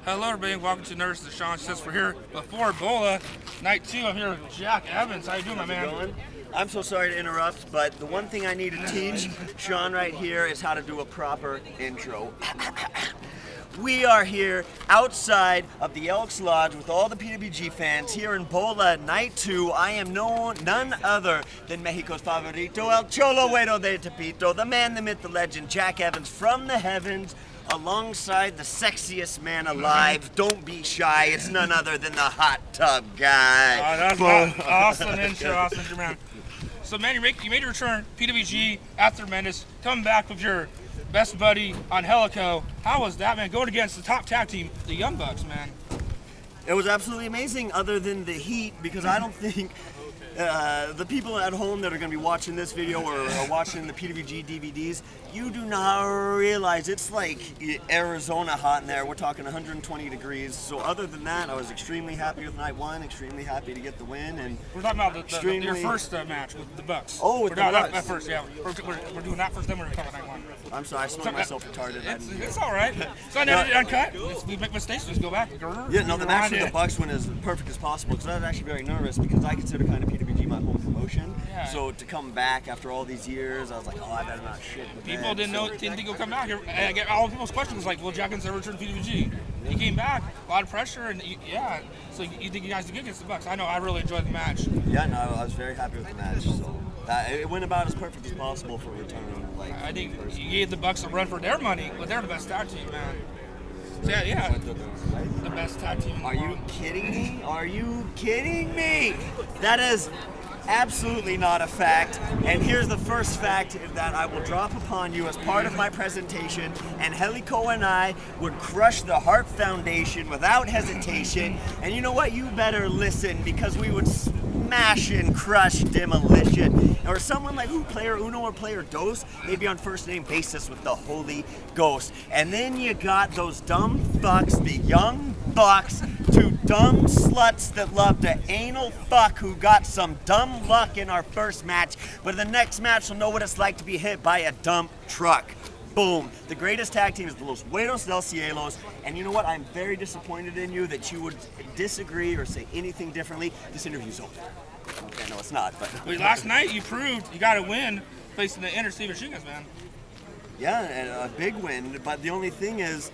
Hello, everybody. Welcome to Dashawns2cents. We're here before BOLA Night 2. I'm here with Jack Evans. How you doing, my man? Going? I'm so sorry to interrupt, but the one thing I need to teach Sean right here is how to do a proper intro. We are here outside of the Elks Lodge with all the PWG fans here in BOLA Night 2. I am none other than Mexico's favorito, El Cholo Güero de Tepito, the man, the myth, the legend, Jack Evans from the heavens, alongside the sexiest man alive. Don't be shy. It's none other than the hot tub guy. That's awesome intro, awesome intro, man. So, man, you made your return, PWG, after Mendes, coming back with your best buddy on Helico. How was that, man? Going against the top tag team, the Young Bucks, man. It was absolutely amazing, other than the heat, because I don't think the people at home that are going to be watching this video or watching the PWG DVDs, you do not realize it's like Arizona hot in there. We're talking 120 degrees. So other than that, I was extremely happy with night one, extremely happy to get the win. And we're talking about your first match with the Bucks. Oh, with the Bucks. That first, yeah. We're doing that first, then we're talking about night one. I'm sorry, I smelled myself retarded. It's all right. So I never uncut. We make mistakes, just go back. Yeah, no, the match with the Bucks went as perfect as possible, because I was actually very nervous, because I consider kind of PWG my home promotion. Yeah. So to come back after all these years, I was like, oh, I better not shit. People didn't think he'll come back here. I get all people's questions was like, will Jackins ever return to PWG? He came back, a lot of pressure, and yeah. So you think you guys did good against the Bucks? I know, I really enjoyed the match. Yeah, no, I was very happy with the match. So it went about as perfect as possible for return. I think you gave the Bucks a run for their money, but they're the best tag team, man. So yeah, the best tag team. Are you kidding me? Are you kidding me? That is absolutely not a fact. And here's the first fact that I will drop upon you as part of my presentation. And Helico and I would crush the Hart Foundation without hesitation. And you know what? You better listen, because we would smash and crush Demolition. Or someone like Player Uno or Player Dos, they'd be on first name basis with the Holy Ghost. And then you got those dumb fucks, the Young Bucks, two dumb sluts that love to anal fuck, who got some dumb luck in our first match, but in the next match will know what it's like to be hit by a dump truck. Boom. The greatest tag team is the Los Güeros del Cielos, and you know what? I'm very disappointed in you that you would disagree or say anything differently. This interview's over. Okay, no, it's not. But last night you proved you got to win facing the Inner City Machine Guns, man. Yeah, and a big win, but the only thing is,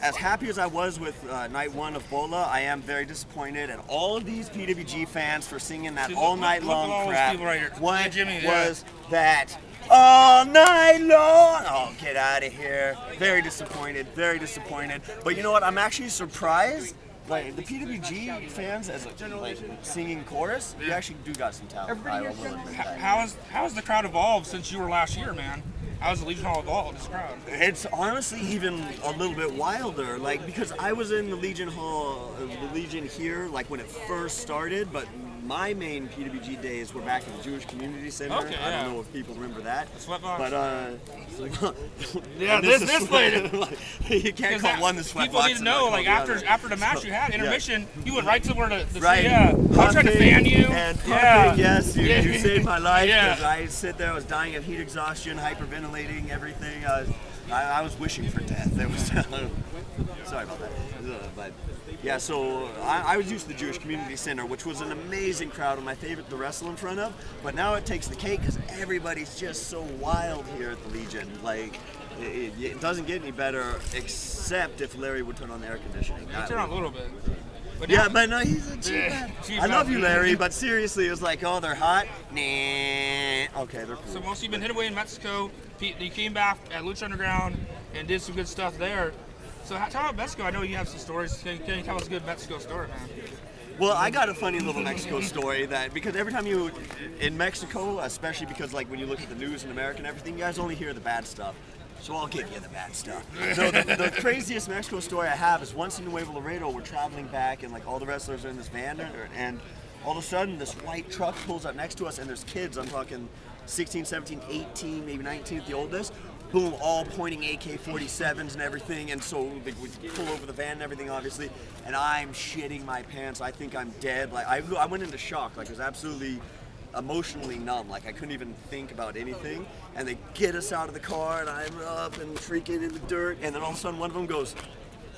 as happy as I was with night one of BOLA, I am very disappointed at all of these PWG fans for singing that all night long crap. Right, what Jimmy, was that? All night long! Oh, get out of here. Very disappointed, very disappointed. But you know what? I'm actually surprised. Like, the PWG fans, as like singing chorus, you actually do got some talent. I will admit that. How has the crowd evolved since you were last year, man? How has the Legion Hall evolved, this crowd? It's honestly even a little bit wilder, like, because I was in the Legion Hall, the Legion here, like when it first started, but my main PWG days were back in the Jewish Community Center. Okay, I don't know if people remember that. Sweatbox. But yeah, this lady. You can't call one the Sweatbox. People need to know, like after the match you had, intermission, you went right to where the right. Yeah. I was trying to fan you. And yes, you saved my life, because I sit there, I was dying of heat exhaustion, hyperventilating, everything. I was wishing for death. It was sorry about that. But yeah, so I was used to the Jewish Community Center, which was an amazing crowd and my favorite to wrestle in front of. But now it takes the cake, because everybody's just so wild here at the Legion. Like, it doesn't get any better, except if Larry would turn on the air conditioning. Turn on a little bit. But yeah, but no, he's a cheap man. I love you, Larry, but seriously, it was like, oh, they're hot? Nah. Okay, they're cool. So most of you been hit away in Mexico. You came back at Lucha Underground and did some good stuff there. So tell about Mexico. I know you have some stories. Can you tell us a good Mexico story, man? Well, I got a funny little Mexico story, that because every time you, in Mexico, especially because like when you look at the news in America and everything, you guys only hear the bad stuff. So I'll give you the bad stuff. So the craziest Mexico story I have is once in Nuevo Laredo, we're traveling back and like all the wrestlers are in this van, and all of a sudden this white truck pulls up next to us, and there's kids, I'm talking 16, 17, 18, maybe 19 at the oldest, boom, all pointing AK-47s and everything, and so we pull over the van and everything, obviously, and I'm shitting my pants. I think I'm dead. Like I went into shock. Like, it was absolutely emotionally numb. Like, I couldn't even think about anything. And they get us out of the car, and I'm up and freaking in the dirt, and then all of a sudden one of them goes,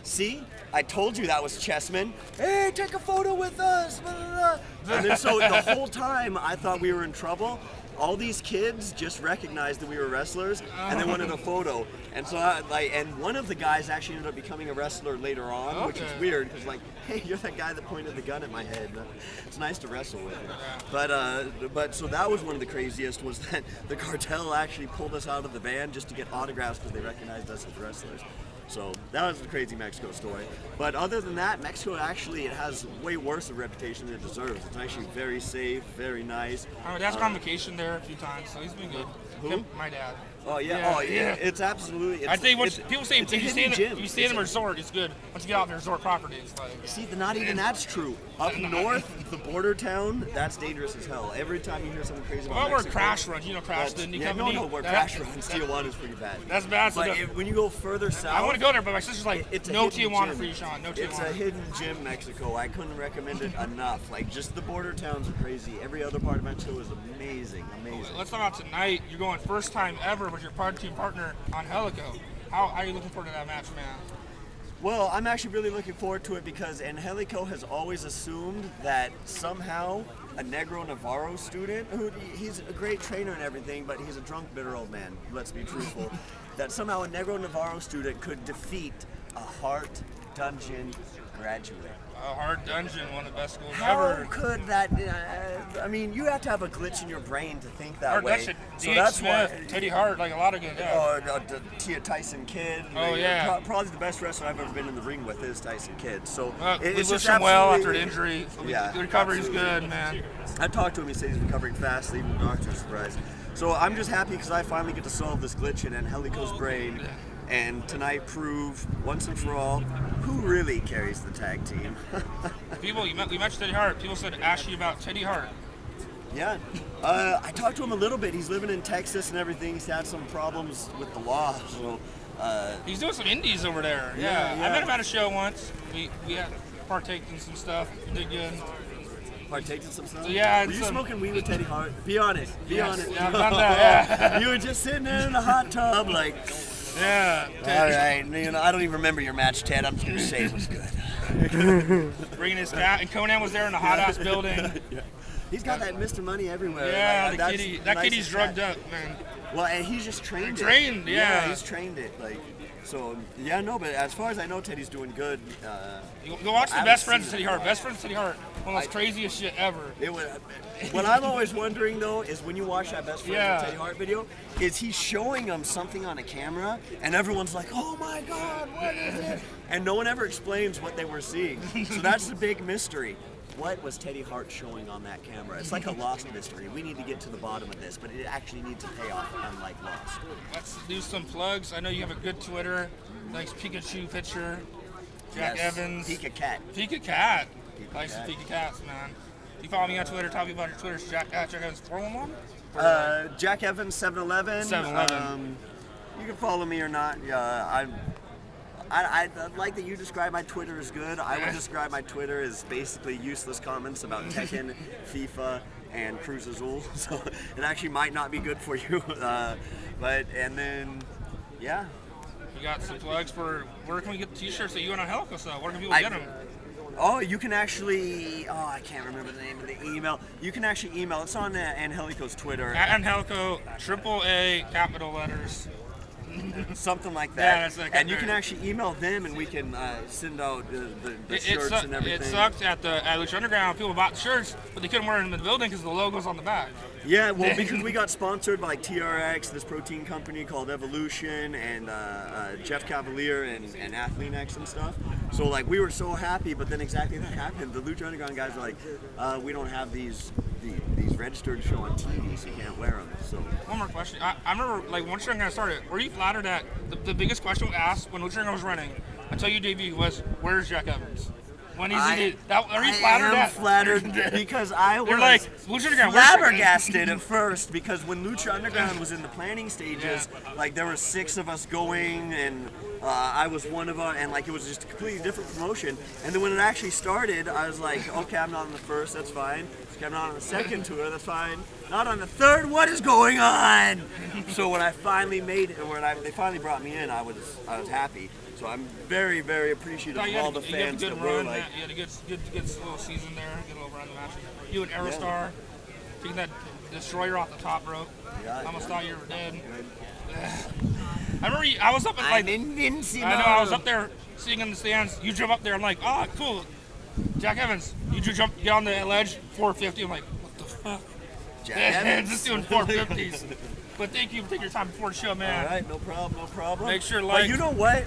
see, I told you that was Chessman. Hey, take a photo with us. Blah, blah, blah. And then so the whole time I thought we were in trouble. All these kids just recognized that we were wrestlers, and they wanted a photo. And so, and one of the guys actually ended up becoming a wrestler later on, which is weird because, like, hey, you're that guy that pointed the gun at my head. It's nice to wrestle with you. But so that was one of the craziest, was that the cartel actually pulled us out of the van just to get autographs because they recognized us as wrestlers. So that was a crazy Mexico story. But other than that, Mexico actually, it has way worse a reputation than it deserves. It's actually very safe, very nice. My dad's gone on vacation there a few times, so he's been good. Who? My dad. Oh yeah. It's absolutely. I think people say if you stay in the resort, it's good. Once you get out in the resort property, it's like. See, not even that's true. Up north, the border town, that's dangerous as hell. Every time you hear something crazy about Well, Mexico, where Crash runs, Crash the Indie Company. No, where Crash runs, Tijuana is pretty bad. That's bad. But when you go further south, I want to go there, but my sister's like, it's no Tijuana for you, Sean. No Tijuana. It's a hidden gem, Mexico. I couldn't recommend it enough. Like, just the border towns are crazy. Every other part of Mexico is amazing. Let's talk about tonight. You're going first time ever with your team partner on Helico. How are you looking forward to that match, man? Well, I'm actually really looking forward to it because Angelico has always assumed that somehow a Negro Navarro student, he's a great trainer and everything, but he's a drunk, bitter old man, let's be truthful, that somehow a Negro Navarro student could defeat a Heart Dungeon graduate. A Heart Dungeon, one of the best schools How ever. could that, I mean, you have to have a glitch in your brain to think that way. Dungeon, So that's Smith, why Teddy Hart, like a lot of good guys. Tia Tyson Kidd. Oh, yeah. Probably the best wrestler I've ever been in the ring with is Tyson Kidd. So we it's wish just him well after absolutely- an injury. Yeah, The recovery's absolutely. good, man. I talked to him. He said he's recovering fast. Even the doctor's surprised. So I'm just happy because I finally get to solve this glitch in Angelico's brain, and tonight prove once and for all who really carries the tag team. We mentioned Teddy Hart. People said ask you about Teddy Hart. Yeah, I talked to him a little bit. He's living in Texas and everything. He's had some problems with the law, so. He's doing some indies over there. Yeah. I met him at a show once. We had partaked in some stuff. Did good. Partake in some stuff? So, yeah, Were you some- smoking weed with Teddy Hart? Be honest. Be honest. Yeah, I've done that. Yeah. You were just sitting there in the hot tub, like. Yeah. All right. I don't even remember your match, Ted. I'm just gonna say it was good. Bringing his cat, and Conan was there in the hot ass building. Yeah. He's got that Mr. Money everywhere. Yeah, Like, that that's kitty. the That kitty's nicest drugged cat. up, man. Well, and he's just trained it. Trained, yeah. He's trained it. Like, so yeah, no. But as far as I know, Teddy's doing good. Go watch the I Best haven't Friends of seen Teddy it. Hart. Best Friends of Teddy Hart. One of the craziest shit ever. It was. What I'm always wondering though is when you watch that Best Friends of Teddy Hart video, is he showing them something on a camera, and everyone's like, "Oh my God, what is it?" And no one ever explains what they were seeing. So that's the big mystery. What was Teddy Hart showing on that camera? It's like a Lost mystery. We need to get to the bottom of this, but it actually needs to pay off, unlike Lost. Let's do some plugs. I know you have a good Twitter. Nice Pikachu picture. Jack Yes. Evans. Pika Cat. Pika Cat. Pika Likes the Cat. Pika Cats, man. You follow me on Twitter. Tell me about your Twitter. Jack Evans 411. Jack Evans 711. 711. You can follow me or not. I like that you describe my Twitter as good. I would describe my Twitter as basically useless comments about Tekken, FIFA, and Cruz Azul. So it actually might not be good for you. Yeah. You got some plugs for where can we get the t-shirts that you and on Helico sell? Where can people get them? Oh, you can actually. Oh, I can't remember the name of the email. You can actually email. It's on Angelico's Twitter. At Angelico, AAA, capital letters. Something like Yeah, that. that's like and you can actually email them, and we can send out the shirts and everything. It sucked at Lucha Underground. People bought the shirts, but they couldn't wear them in the building because the logo's on the back. Yeah, well, because we got sponsored by TRX, this protein company called Evolution, and Jeff Cavalier and Athlenex and stuff. So, like, we were so happy, but then exactly that happened. The Lucha Underground guys were like, we don't have these registered to show on TV, so you can't wear them. So. One more question. I remember, like, when Lucha Underground started, were you flattered that the biggest question asked when Lucha Underground was running until you debuted was, where's Jack Evans? When he's are you flattered? I am flattered because I was They're like, Lucha Underground, where's Jack Evans? flabbergasted at first because when Lucha Underground was in the planning stages, like there were 6 of us going and I was one of them, and like it was just a completely different promotion. And then when it actually started, I was like, okay, I'm not on the first, that's fine. Okay, I'm not on the second tour, that's fine. Not on the third, what is going on? So when I finally made it, they finally brought me in, I was happy. So I'm very, very appreciative of all the fans that were like. You had a good little season there, good little run in the match. You and Aerostar taking that destroyer off the top rope. Yeah, I almost thought you were dead. I remember I was up at like. I'm invincible. I know, I was up there sitting in the stands. You jump up there. I'm like, oh, cool. Jack Evans, you get on the ledge, 450. I'm like, what the fuck? Jack Evans. Just doing 450s. But thank you for taking your time before the show, man. All right, no problem, no problem. Make sure, But you know what?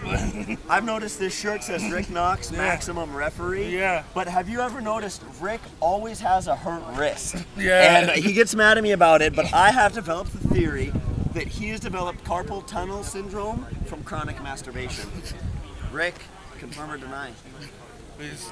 I've noticed this shirt says Rick Knox, Maximum Referee. Yeah. But have you ever noticed Rick always has a hurt wrist? Yeah. And he gets mad at me about it, but I have developed the theory that he has developed carpal tunnel syndrome from chronic masturbation. Rick, confirm or deny? Please.